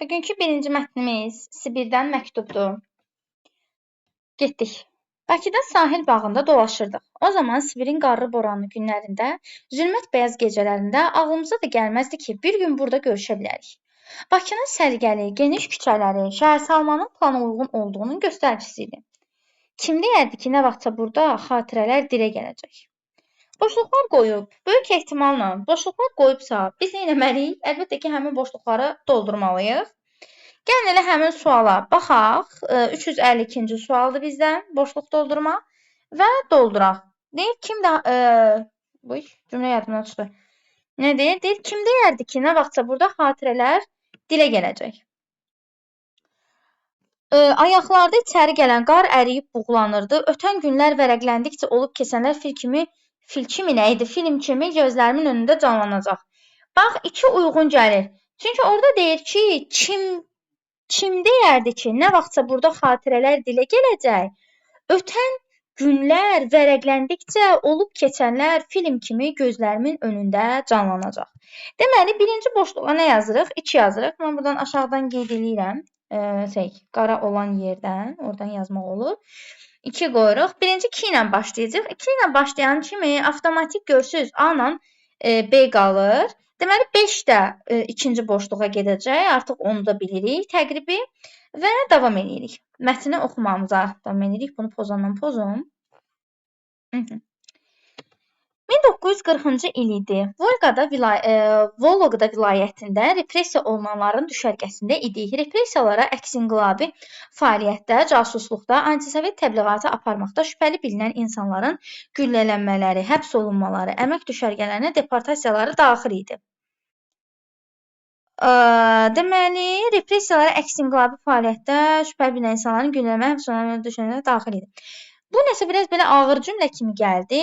Bugünkü birinci mətnimiz Sibirdən məktubdur. Getdik. Bakıda sahil bağında dolaşırdıq. O zaman Sibirin qarlı boranlı günlərində, zülmət bəyaz gecələrində ağlımıza da gəlməzdi ki, bir gün burada görüşə bilərik. Bakının səliqəli, geniş küçələri, şəhərsalmanın plana uyğun olduğunun göstəricisi idi. Kim deyərdi ki, nə vaxtsa burada xatirələr dilə gələcək? Boşluqlar qoyub, böyük ehtimalla boşluqlar qoyubsa, biz nə etməliyik? Əlbəttə ki, həmin boşluqları doldurmalıyıq. Gəlin elə həmin suala baxaq. 352-ci sualdır bizdən boşluq doldurma və dolduraq. Deyir, kim də bu cümlə yadımdan çıxdı. Nə deyir? Deyir, kim deyərdi ki, nə vaxtsa burada xatirələr dilə gələcək? Ayaqlarda içəri gələn qar əriyib buğlanırdı. Ötən günlər vərəqləndikcə olub keçənlər film kimi gözlərimin önündə canlanacaq. Bax, iki uyğun gəlir. Çünki orada deyir ki, kim deyərdi ki, nə vaxtsa burada xatirələr dilə gələcək? Ötən günlər vərəqləndikcə olub keçənlər film kimi gözlərimin önündə canlanacaq. Deməli, birinci boşluğa nə yazırıq? 2 yazırıq. Mən buradan aşağıdan qeyd edirəm. Qara olan yerdən, oradan yazmaq olur. 2 qoyuruq. Birinci 2 ilə başlayacaq. 2 ilə başlayan kimi avtomatik görsüz A ilə B qalır. Deməli, 5 də ikinci boşluğa gedəcək. Artıq onu da bilirik təqribi və davam edirik. Mətni oxumamıza davam edirik. Bunu pozandan pozum. 1940-cı il idi. Volqoda vilayətində repressiya olunanların düşərgəsində idik. Repressiyalara əks-inqilabi fəaliyyətdə, casusluqda, antisovet təbliğatı aparmaqda şübhəli bilinən insanların güllələnmələri, həbs olunmaları, əmək düşərgələrinə deportasiyaları daxil idi. Deməli, repressiyalara əks-inqilabi fəaliyyətdə şübhəli bilinən insanların güllələnmələri, həbs olunmaları düşərgələrində daxil idi. Bu nəsə biraz belə ağır cümlə kimi gəldi.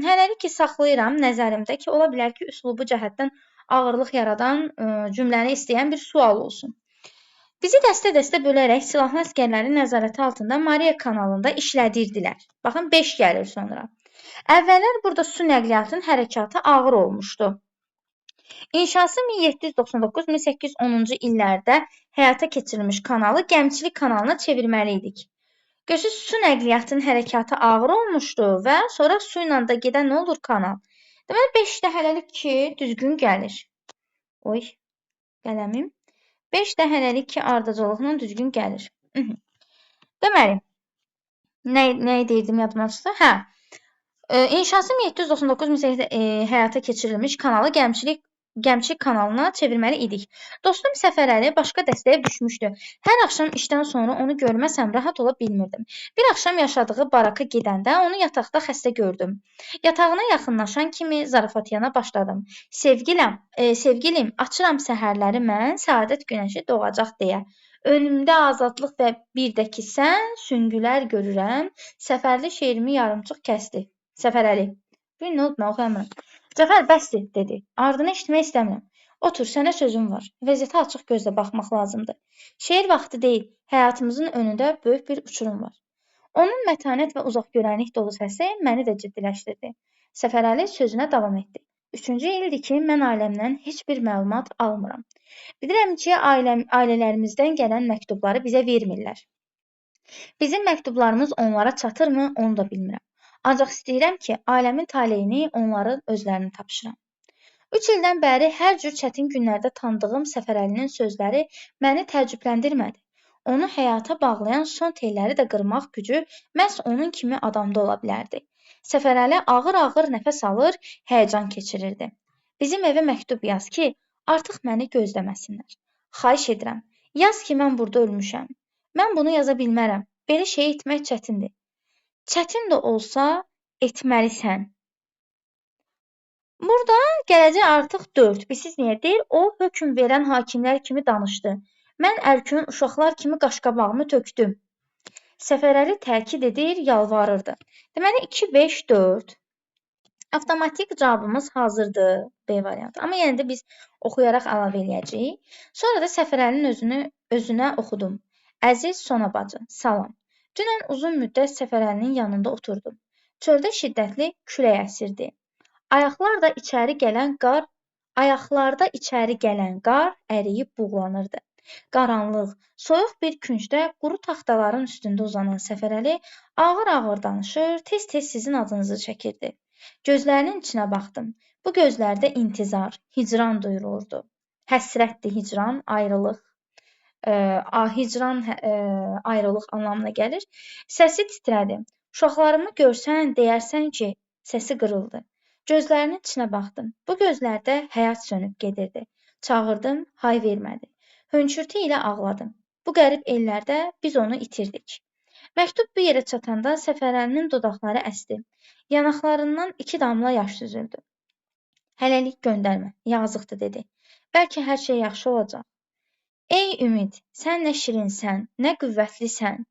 Hələlik ki, saxlayıram nəzərimdə ki, ola bilər ki, üslubu cəhətdən ağırlıq yaradan cümləni istəyən bir sual olsun. Bizi dəstə-dəstə bölərək silahlı əsgərlərin nəzarəti altında Mariya kanalında işlədirdilər. Baxın, 5 gəlir sonra. Əvvəllər burada su nəqliyyatının hərəkatı ağır olmuşdu. İnşası 1799-1810-cu illərdə həyata keçirilmiş kanalı gəmiçilik kanalına çevirməli idik. Görürsünüz, su nəqliyyatının hərəkatı ağır olmuşdu və sonra su ilə də gedən nə olur? Kanal. Deməli, 5 də hələlik ki, düzgün gəlir. Qələmim. 5 də hələlik ki, ardıcılıqla düzgün gəlir. Deməli, nə deyirdim yadımdan çıxdı? İnşası 1799 həyata keçirilmiş kanalı gəmiçilik kanalına çevirməli idik. Dostum Səfərəli başqa dəstəyə düşmüşdü. Hər axşam işdən sonra onu görməsəm rahat ola bilmirdim. Bir axşam yaşadığı baraka gedəndə onu yataqda xəstə gördüm. Yatağına yaxınlaşan kimi zarafat yana başladım. Sevgilim, açıram səhərləri mən, səadət günəşi doğacaq deyə. Önümdə azadlıq və bir də ki sən, süngülər görürəm. Səfərli şeirimi yarımçıq kəsdi. Səfərəli. Bir nə oldu, mən oxuyamıram. Cəfər, bəsdir, dedi. Ardını eşitmək istəmirəm. Otur, sənə sözüm var. Vəziyyətə açıq gözlə baxmaq lazımdır. Şeir vaxtı deyil, həyatımızın önündə böyük bir uçurum var. Onun mətanət və uzaqgörənlik dolu səsi məni də ciddiləşdirdi. Səfərəli sözünə davam etdi. 3-cü ildir ki, mən ailəmdən heç bir məlumat almıram. Bilirəm ki, ailələrimizdən gələn məktubları bizə vermirlər. Bizim məktublarımız onlara çatırmı, onu da bilmirəm. Ancaq istəyirəm ki, ailəmin taleyini onların özlərini tapşıram. 3 ildən bəri hər cür çətin günlərdə tanıdığım Səfərəlinin sözləri məni təəccübləndirmədi. Onu həyata bağlayan son telləri də qırmaq gücü məhz onun kimi adamda ola bilərdi. Səfərəli ağır-ağır nəfəs alır, həyəcan keçirirdi. Bizim evə məktub yaz ki, artıq məni gözləməsinlər. Xahiş edirəm, yaz ki, mən burada ölmüşəm. Mən bunu yaza bilmərəm. Belə şey etmək çətindir. Çətin də olsa, etməlisən. Burada gələcək artıq 4. Siz niyə deyir? O, hökm verən hakimlər kimi danışdı. Mən ərköyün uşaqlar kimi qaşqabağımı tökdüm. Səfərəli təkid edir, yalvarırdı. Deməli, 2, 5, 4. Avtomatik cavabımız hazırdır, B variantı. Amma yenə də biz oxuyaraq əlavə eləyəcəyik. Sonra da Səfərəlinin özünə oxudum. Əziz Sona bacı, salam. Dünən uzun müddət Səfərəlinin yanında oturdum. Çöldə şiddətli külək əsirdi. Ayaqlar da içəri gələn qar Ayaqlarda içəri gələn qar əriyib buğlanırdı. Qaranlıq, soyuq bir küncdə quru taxtaların üstündə uzanan Səfərəli ağır-ağır danışır, tez-tez sizin adınızı çəkirdi. Gözlərinin içinə baxdım. Bu gözlərdə intizar, hicran duyulurdu. Həsrətdir hicran, ayrılıq. Hicran ayrılıq anlamına gəlir. Səsi titrədi. Uşaqlarımı görsən, deyərsən ki, səsi qırıldı. Gözlərinin içinə baxdım. Bu gözlərdə həyat sönüb gedirdi. Çağırdım, hay vermədi. Hönkürtü ilə ağladım. Bu qərib ellərdə biz onu itirdik. Məktub bu yerə çatanda Səfərəlinin dodaqları əsdi. Yanaqlarından 2 damla yaş süzüldü. Hələlik göndərmə, yazıqdır dedi. Bəlkə hər şey yaxşı olacaq. Ey ümid, sən nə şirinsən, nə qüvvətlisən.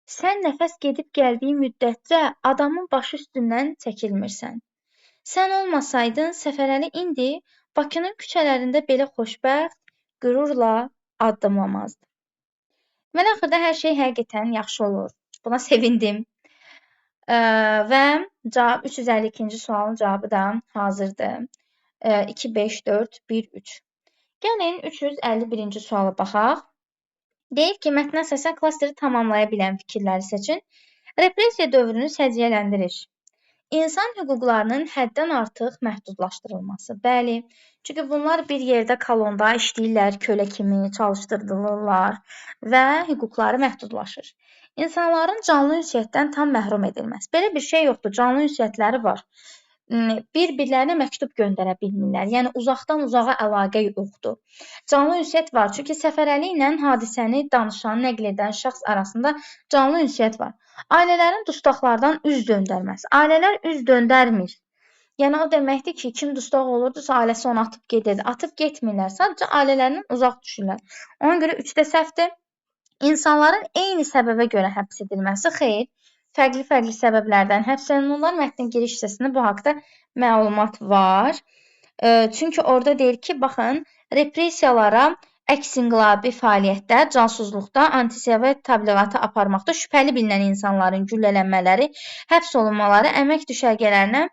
Sən nəfəs gedib gəldiyi müddətcə adamın başı üstündən çəkilmirsən. Sən olmasaydın, Səfərəli indi Bakının küçələrində belə xoşbəxt, qürurla addımlamazdı. Deməli, axırda hər şey həqiqətən yaxşı olur. Buna sevindim. Və cavab 352-ci sualın cavabı da hazırdır. 2, 5, 4, 1, 3. Gəlin 351-ci suala baxaq. Deyir ki, mətnə əsasən klasteri tamamlaya bilən fikirləri seçin. Repressiya dövrünü səciyyələndirir. İnsan hüquqlarının həddən artıq məhdudlaşdırılması. Bəli, çünki bunlar bir yerdə kolonda işləyirlər, kölə kimi çalışdırılırlar və hüquqları məhdudlaşır. İnsanların canlı ünsiyyətdən tam məhrum edilməsi. Belə bir şey yoxdur, canlı ünsiyyətləri var. Bir-birlərinə məktub göndərə bilmirlər. Yəni, uzaqdan uzağa əlaqə yoxdur. Canlı ünsiyyət var. Çünki Səfərəli ilə hadisəni danışan, nəql edən şəxs arasında canlı ünsiyyət var. Ailələrin dustaqlardan üz döndərməsi. Ailələr üz döndərmir. Yəni, o deməkdir ki, kim dustaq olurdusa, ailəsi onu atıb gedirdi. Atıb getmirlər. Sadəcə ailələrindən uzaq düşürlər. Ona görə 3-də səhvdir. İnsanların eyni səbəbə görə həbs edilməsi xeyr. Fərqli-fərqli səbəblərdən həbs olunurlar. Mətnin giriş hissəsində bu haqda məlumat var. Çünki orada deyir ki, baxın, repressiyalara əks-inqilabi fəaliyyətdə, casusluqda, antisiyavət təbliğatı aparmaqda şübhəli bilinən insanların güllələnmələri, həbs olunmaları, əmək düşərgələrinə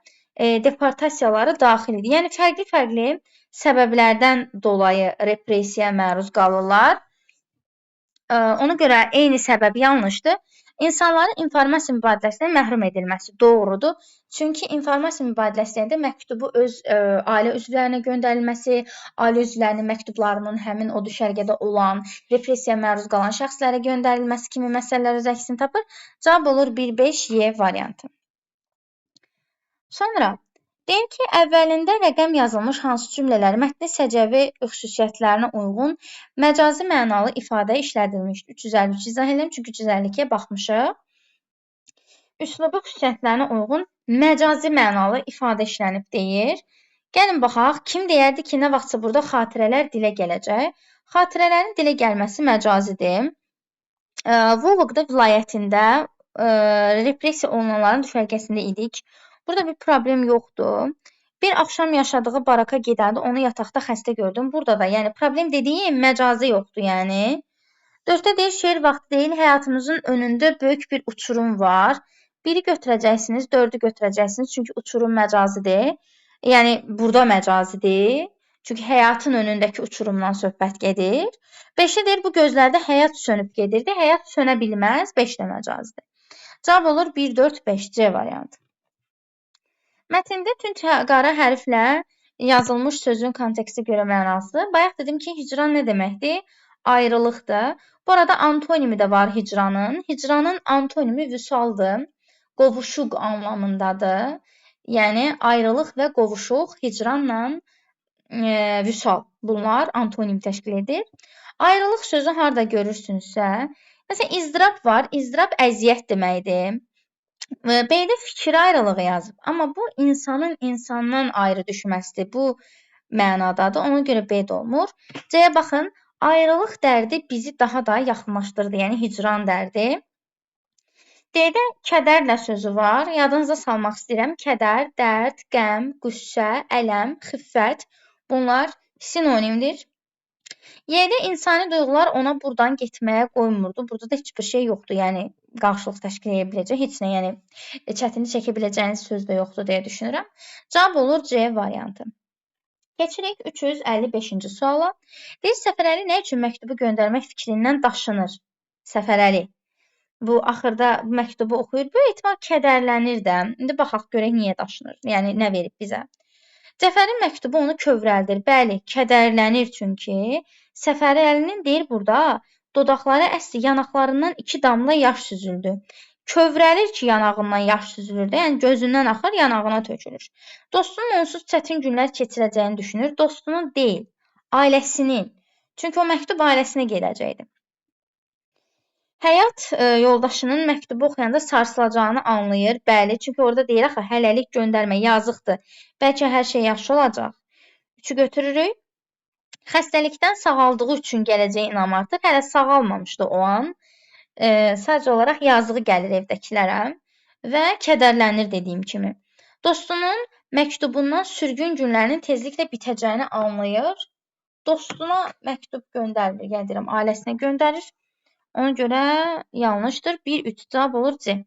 deportasiyaları daxil edir. Yəni, fərqli-fərqli səbəblərdən dolayı repressiyaya məruz qalırlar. Ona görə eyni səbəb yanlışdır. İnsanların informasiya mübadiləsindən məhrum edilməsi doğrudur. Çünki informasiya mübadiləsində məktubu öz ailə üzvlərinə göndərilməsi, ailə üzvlərinin məktublarının həmin o düşərgədə olan, repressiyaya məruz qalan şəxslərə göndərilməsi kimi məsələlər öz əksini tapır. Cavab olur 1-5-Y variantı. Sonra deyir ki, əvvəlində rəqəm yazılmış hansı cümlələr mətni səciyyəvi xüsusiyyətlərinə uyğun məcazi mənalı ifadə işlədilmişdir. 353 izah edelim, çünki 352-yə baxmışıq. Üslubu xüsusiyyətlərinə uyğun məcazi mənalı ifadə işlənib deyir. Gəlin baxaq, kim deyərdi ki, nə vaxtsa burada xatirələr dilə gələcək? Xatirələrin dilə gəlməsi məcazidir. Volqda vilayətində repressiya olunanların düşərgəsində idik. Burada bir problem yoxdur. Bir axşam yaşadığı baraka gedəndə onu yataqda xəstə gördüm. Burada da, yəni problem dediyim məcazi yoxdur, yəni. 4-də deyir, şeir vaxtı deyil, həyatımızın önündə böyük bir uçurum var. Biri götürəcəksiniz, 4-ü götürəcəksiniz, çünki uçurum məcazidir. Yəni, burada məcazidir. Çünki həyatın önündəki uçurumdan söhbət gedir. 5-də deyir, bu gözlərdə həyat sönüb gedirdi. Həyat sönə bilməz, 5 də məcazidir. Cavab olur 1-4-5C variantı. Mətndə tünc qara hərflə yazılmış sözün kontekstə görə mənası. Bayaq dedim ki, hicran nə deməkdir? Ayrılıqdır. Bu arada antonimi də var hicranın. Hicranın antonimi vüsaldır. Qovuşuq anlamındadır. Yəni, ayrılıq və qovuşuq hicranla vüsal. Bunlar antonim təşkil edir. Ayrılıq sözü harada görürsünüzsə, məsələn, izdirab var. İzdirab əziyyət deməkdir. B-də fikir ayrılığı yazıb. Amma bu insanın insandan ayrı düşməsidir. Bu mənadadır. Ona görə B-də olmur. C-yə baxın. Ayrılıq dərdi bizi daha da yaxınlaşdırdı. Yəni hicran dərdi. D-də kədərlə sözü var. Yadınıza salmaq istəyirəm. Kədər, dərd, qəm, qüssə, ələm, xiffət. Bunlar sinonimdir. Y-də insani duyğular ona buradan getməyə qoymurdu. Burada da heç bir şey yoxdur. Yəni, qarşılıq təşkil edə biləcək. Heç nə, yəni, çətinlik çəkə biləcəyiniz söz də yoxdur deyə düşünürəm. Cavab olur C variantı. Keçirik 355-ci suala. Deyir, Səfərəli nə üçün məktubu göndərmək fikrindən daşınır? Səfərəli. Bu axırda bu məktubu oxuyur. Böyük ehtimal kədərlənir də. İndi baxaq görək niyə daşınır. Yəni nə verib bizə? Cəfərin məktubu onu kövrəldir. Bəli, kədərlənir çünki. Səfərəlinin deyir burada dodaqları əsdi, yanaqlarından 2 damla yaş süzüldü. Kövrəlir ki, yanağından yaş süzülür də, yəni gözündən axır, yanağına tökülür. Dostunun onsuz çətin günlər keçirəcəyini düşünür. Dostunun deyil, ailəsinin. Çünki o məktub ailəsinə gedəcəkdi. Həyat yoldaşının məktubu oxuyanda sarsılacağını anlayır. Bəli, çünki orada deyir axı, hələlik göndərmə, yazıqdır. Bəlkə hər şey yaxşı olacaq. 3-ü götürürük. Xəstəlikdən sağaldığı üçün gələcəyə inam artır. Hələ sağalmamışdı o an. Sadəcə olaraq yazığı gəlir evdəkilərə və kədərlənir dediyim kimi. Dostunun məktubundan sürgün günlərinin tezliklə bitəcəyini anlayır. Dostuna məktub göndərir, yəni deyirəm, ailəsinə göndərir. Ona görə yanlışdır. 1-3 cavab olur C.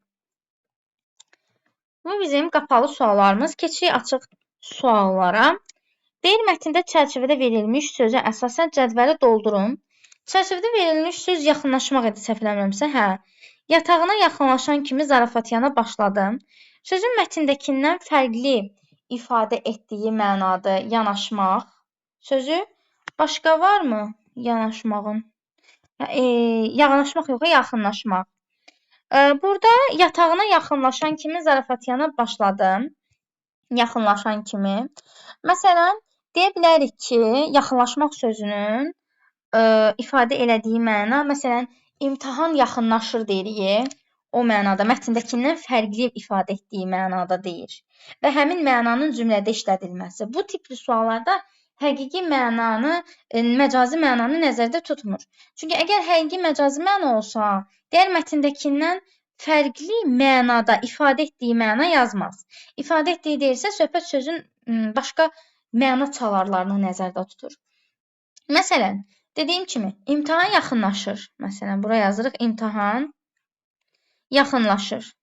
Bu bizim qapalı suallarımız. Keçirik açıq suallara. Deyir, mətndə çərçivədə verilmiş sözə əsasən cədvəli doldurun. Çərçivədə verilmiş söz yaxınlaşmaq idi, səhv eləmirəmsə. Hə. Yatağına yaxınlaşan kimi zarafatyana başladım. Sözün mətndəkindən fərqli ifadə etdiyi mənadır yanaşmaq. Sözü başqa varmı yanaşmağın? Yanaşmaq yox, yaxınlaşmaq. Burada yatağına yaxınlaşan kimi zarafatyana başladım. Yaxınlaşan kimi. Məsələn, deyə bilərik ki, yaxınlaşmaq sözünün ifadə elədiyi məna, məsələn, imtahan yaxınlaşır deyirik, o mənada, mətndəkindən fərqli ifadə etdiyi mənada deyir və həmin mənanın cümlədə işlədilməsi. Bu tipli suallarda həqiqi mənanı, məcazi mənanı nəzərdə tutmur. Çünki əgər həqiqi məcazi məna olsa, deyər mətndəkindən fərqli mənada ifadə etdiyi məna yazmaz. İfadə etdiyi deyirsə, söhbət sözün başqa məna çalarlarını nəzərdə tutur. Məsələn, dediyim kimi, imtahan yaxınlaşır. Məsələn, bura yazırıq, imtahan yaxınlaşır.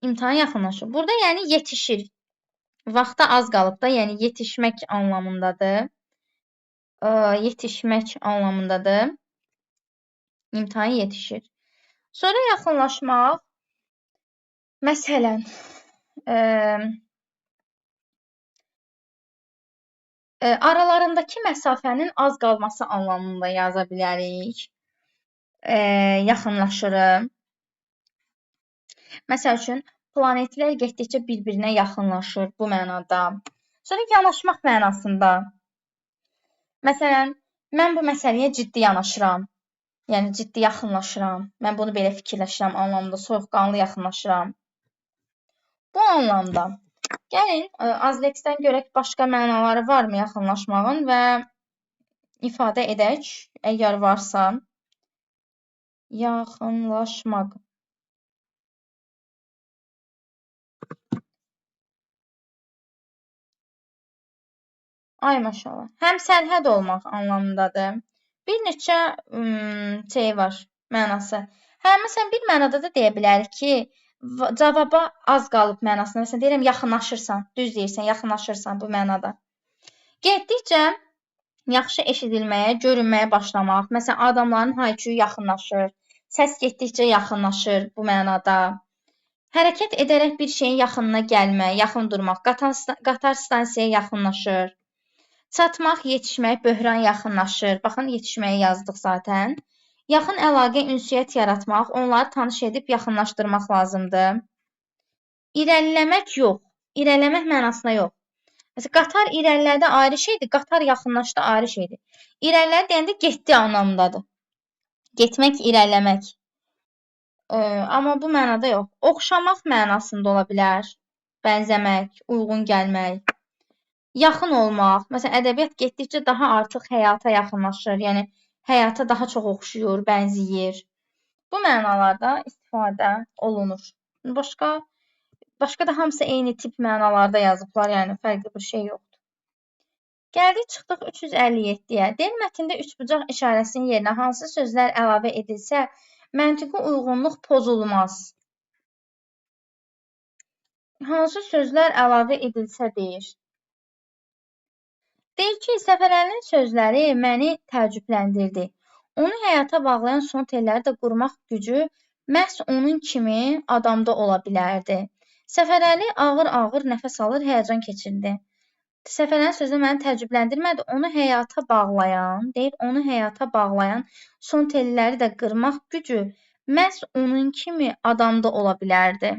İmtahan yaxınlaşır. Burada yəni yetişir. Vaxta az qalıb da, yəni yetişmək anlamındadır. Yetişmək anlamındadır. İmtahan yetişir. Sonra yaxınlaşmaq, məsələn, aralarındakı məsafənin az qalması anlamında yaza bilərik. Yaxınlaşırım. Məsəl üçün, planetlər getdikcə bir-birinə yaxınlaşır bu mənada. Sonra yanaşmaq mənasında. Məsələn, mən bu məsələyə ciddi yanaşıram. Yəni, ciddi yaxınlaşıram. Mən bunu belə fikirləşirəm anlamında, soyuqqanlı yaxınlaşıram. Bu anlamda. Gəlin, azleksdən görək başqa mənaları varmı yaxınlaşmağın və ifadə edək, əgər varsa. Yaxınlaşmaq. Ay maşallah. Həm sərhəd olmaq anlamındadır. Bir neçə şey var, mənası. Hə, məsələn, bir mənada da deyə bilərik ki, cavaba az qalıb mənasında. Məsələn, deyirəm, yaxınlaşırsan, düz deyirsən, yaxınlaşırsan bu mənada. Getdikcə yaxşı eşidilməyə, görünməyə başlamaq. Məsələn, adamların hay-küyü yaxınlaşır, səs getdikcə yaxınlaşır bu mənada. Hərəkət edərək bir şeyin yaxınına gəlmək, yaxın durmaq, qatar stansiyaya yaxınlaşır. Çatmaq, yetişmək, böhran yaxınlaşır. Baxın, yetişməyi yazdıq zaten. Yaxın əlaqə, ünsiyyət yaratmaq, onları tanış edib yaxınlaşdırmaq lazımdır. İrəliləmək yox, irəliləmək mənasında yox. Məsələn, qatar irəlilədə ayrı şeydir, qatar yaxınlaşdı ayrı şeydir. İrəlilədi deyəndə getdi anlamındadır. Getmək, irəliləmək. Amma bu mənada yox. Oxşamaq mənasında ola bilər. Bənzəmək, uyğun gəlmək. Yaxın olmaq. Məsələn, ədəbiyyat getdikcə daha artıq həyata yaxınlaşır. Yəni, həyata daha çox oxşuyur, bənzəyir. Bu mənalarda istifadə olunur. Başqa da hamısı eyni tip mənalarda yazıblar. Yəni, fərqli bir şey yoxdur. Gəldik, çıxdıq 357-yə. Deyil, mətndə üçbucaq işarəsinin yerinə hansı sözlər əlavə edilsə, məntiqi uyğunluq pozulmaz. hansı sözlər əlavə edilsə deyir. Deyir ki, Səfərəlinin sözləri məni təəccübləndirdi. Onu həyata bağlayan son telləri də qurmaq gücü məhz onun kimi adamda ola bilərdi. Səfərəli ağır-ağır nəfəs alır, həyəcan keçirdi. Səfərəlinin sözü məni təəccübləndirmədi. Onu həyata bağlayan, deyir, onu həyata bağlayan son telləri də qırmaq gücü məhz onun kimi adamda ola bilərdi.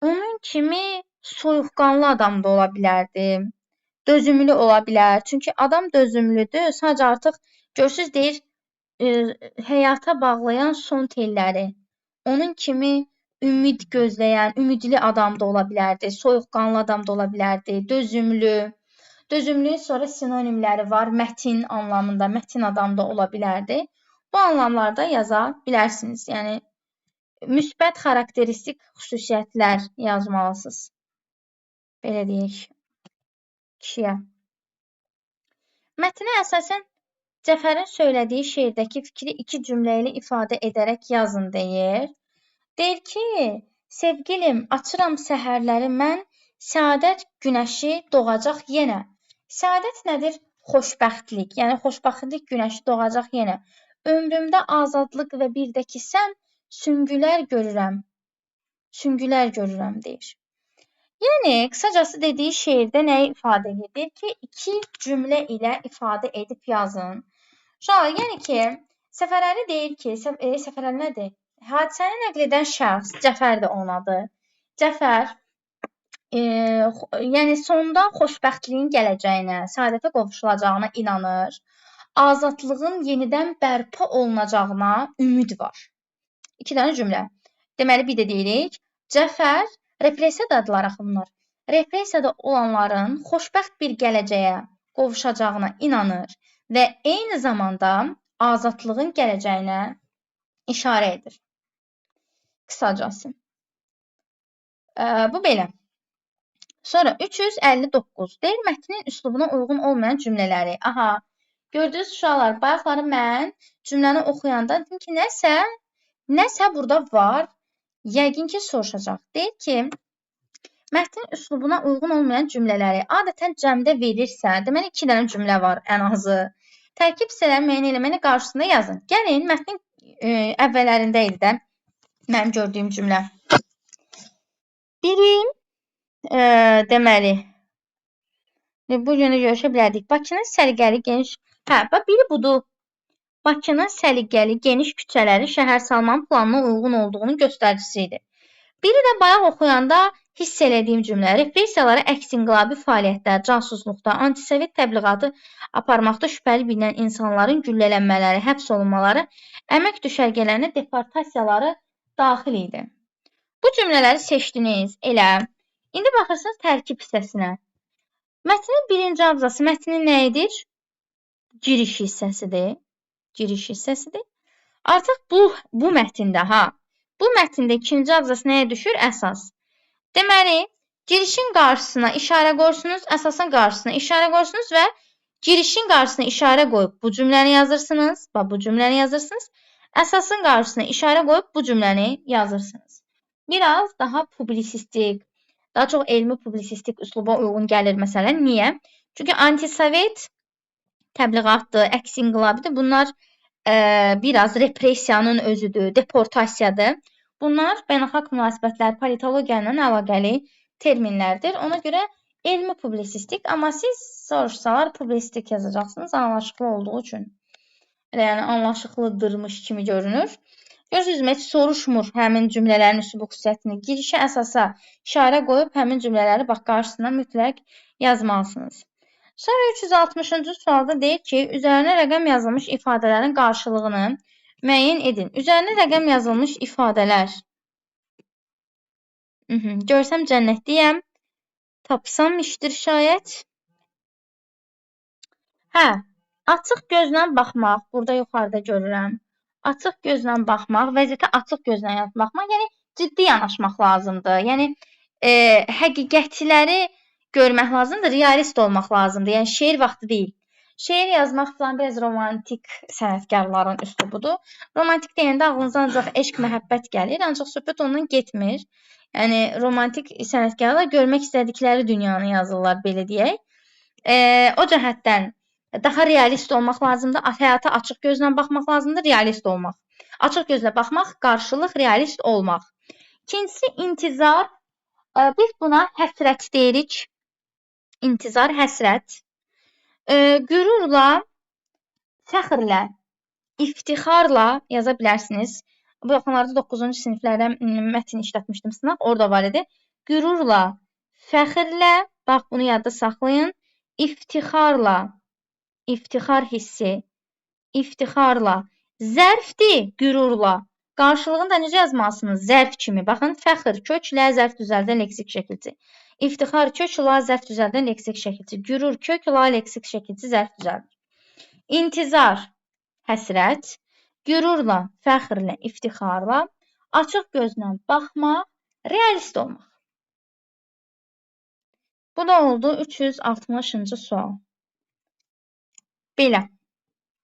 Onun kimi soyuqqanlı adam da ola bilərdi. Dözümlü ola bilər. Çünki adam dözümlüdür. Sadəcə artıq görürsüz deyir, həyata bağlayan son telləri. Onun kimi ümid gözləyən, ümidli adam da ola bilərdi. Soyuqqanlı adam da ola bilərdi. Dözümlü. Dözümlüyün sonra sinonimləri var. Mətin anlamında, mətin adam da ola bilərdi. Bu anlamlarda yaza bilərsiniz. Yəni müsbət xarakteristik xüsusiyyətlər yazmalısınız. Belə deyək. Kişiyə. Mətnə əsasən Cəfərin söylədiyi şeirdəki fikri 2 cümlə ilə ifadə edərək yazın deyir. Deyir ki, sevgilim, açıram səhərləri mən, səadət günəşi doğacaq yenə. Səadət nədir? Xoşbəxtlik. Yəni, xoşbəxtlik günəşi doğacaq yenə. Ömrümdə azadlıq və bir də ki, sən süngülər görürəm deyir. Yəni, qısacası dediyi şeirdə nəyi ifadə edir? Deyir ki, 2 cümlə ilə ifadə edib yazın. Yəni ki, Səfərəli deyir ki, Səfərəli nədir? Hadisəni nəql edən şəxs, Cəfər də onun adı. Cəfər, yəni sonda xoşbəxtliyin gələcəyinə, səadətə qovuşulacağına inanır. Azadlığın yenidən bərpa olunacağına ümid var. 2 dənə cümlə. Deməli, bir də deyirik, Cəfər, repressiyada adlar axı bunlar. Repressiyada olanların xoşbəxt bir gələcəyə qovuşacağına inanır və eyni zamanda azadlığın gələcəyinə işarə edir. Qısacası. Bu belə. Sonra 359. Deyir, mətnin üslubuna uyğun olmayan cümlələri. Aha, gördünüz uşaqlar, bayaqları mən cümləni oxuyanda dedim ki, nəsə burada var. Yəqin ki, soruşacaq. Deyir ki, mətnin üslubuna uyğun olmayan cümlələri adətən cəmdə verirsə, deməli 2 dənə cümlə var ən azı. Tərkib hissələrini müəyyən eləməni qarşısında yazın. Gəlin, mətnin əvvəllərində idi də mənim gördüyüm cümlə. Biri, deməli, bu günü görüşə bilərdik. Bakının səliqəli, geniş, biri budur. Bakının səliqəli, geniş küçələri şəhər salma planına uyğun olduğunu göstəricisidir. Biri də bayaq oxuyanda hiss elədiyim cümlə, repressiyalara əks inqilabi fəaliyyətlər, casusluqda, antisovet təbliğatı aparmaqda şübhəli bilinən insanların güllələnmələri, həbs olunmaları, əmək düşərgələrinə deportasiyaları daxil idi. Bu cümlələri seçdiniz, elə. İndi baxırsınız tərkib hissəsinə. Mətnin birinci abzası, mətnin nə edir? Giriş hissəsidir. Artıq bu mətndə, bu mətndə ikinci abzası nəyə düşür? Əsas. Deməli, girişin qarşısına işarə qoyursunuz, əsasın qarşısına işarə qoyursunuz və girişin qarşısına işarə qoyub bu cümləni yazırsınız. Bu cümləni yazırsınız. Əsasın qarşısına işarə qoyub bu cümləni yazırsınız. Biraz daha publisistik, daha çox elmi publisistik üsluba uyğun gəlir məsələn. Niyə? Çünki antisovet təbliğatdır, əks inqilabidir. Bunlar biraz repressiyanın özüdür, deportasiyadır. Bunlar beynəlxalq münasibətlər, politologiya ilə əlaqəli terminlərdir. Ona görə elmi publisistik, amma siz soruşsalar publisistik yazacaqsınız anlaşıqlı olduğu üçün. Yəni anlaşıqlıdırmış kimi görünür. Görürsünüz, heç soruşmur həmin cümlələrin üslubu xüsusiyyətini. Girişə əsasa işarə qoyub həmin cümlələri qarşısına mütləq yazmalısınız. Sonra 360-cı sualda deyir ki, üzərinə rəqəm yazılmış ifadələrin qarşılığını müəyyən edin. Üzərinə rəqəm yazılmış ifadələr. Görsəm cənnətdəyəm. Tapsam işdir şayət. Açıq gözlə baxmaq. Burada yuxarıda görürəm. Açıq gözlə baxmaq, vəziyyətə açıq gözlə baxmaq, yəni ciddi yanaşmaq lazımdır. Yəni həqiqətləri görmək lazımdır, realist olmaq lazımdır. Yəni şeir vaxtı deyil. Şeir yazmaq falan biraz romantik sənətkarların üslubudur. Romantik deyəndə ağlınıza ancaq eşq, məhəbbət gəlir, ancaq söhbət ondan getmir. Yəni romantik sənətkarlar görmək istədikləri dünyanı yazırlar, belə deyək. O cəhətdən daha realist olmaq lazımdır. Həyata açıq gözlə baxmaq lazımdır, realist olmaq. Açıq gözlə baxmaq, qarşılıq, realist olmaq. İkincisi intizar. Biz buna həsrət deyirik. İntizar, həsrət. Qürurla, fəxrlə, iftixarla yaza bilərsiniz. Bu yaxınlarda 9-cu siniflərdə mətn işlətmişdim sınaq, orada var idi. Qürurla, fəxrlə, bax bunu yadda saxlayın. İftixarla, iftixar hissi, iftixarla, zərfdir, qürurla. Qarşılığını da necə yazmalısınız? Zərf kimi. Baxın, fəxr, köklə, zərf düzəldən leksik şəkilçi. İftixar, köklə, zərf düzəldən leksik şəkilçi. Qürur, köklə, leksik şəkilçi, zərf düzəldir. İntizar, həsrət. Qürurla, fəxrlə, iftixarla. Açıq gözlə baxmaq, realist olmaq. Bu da oldu 360-cı sual. Belə.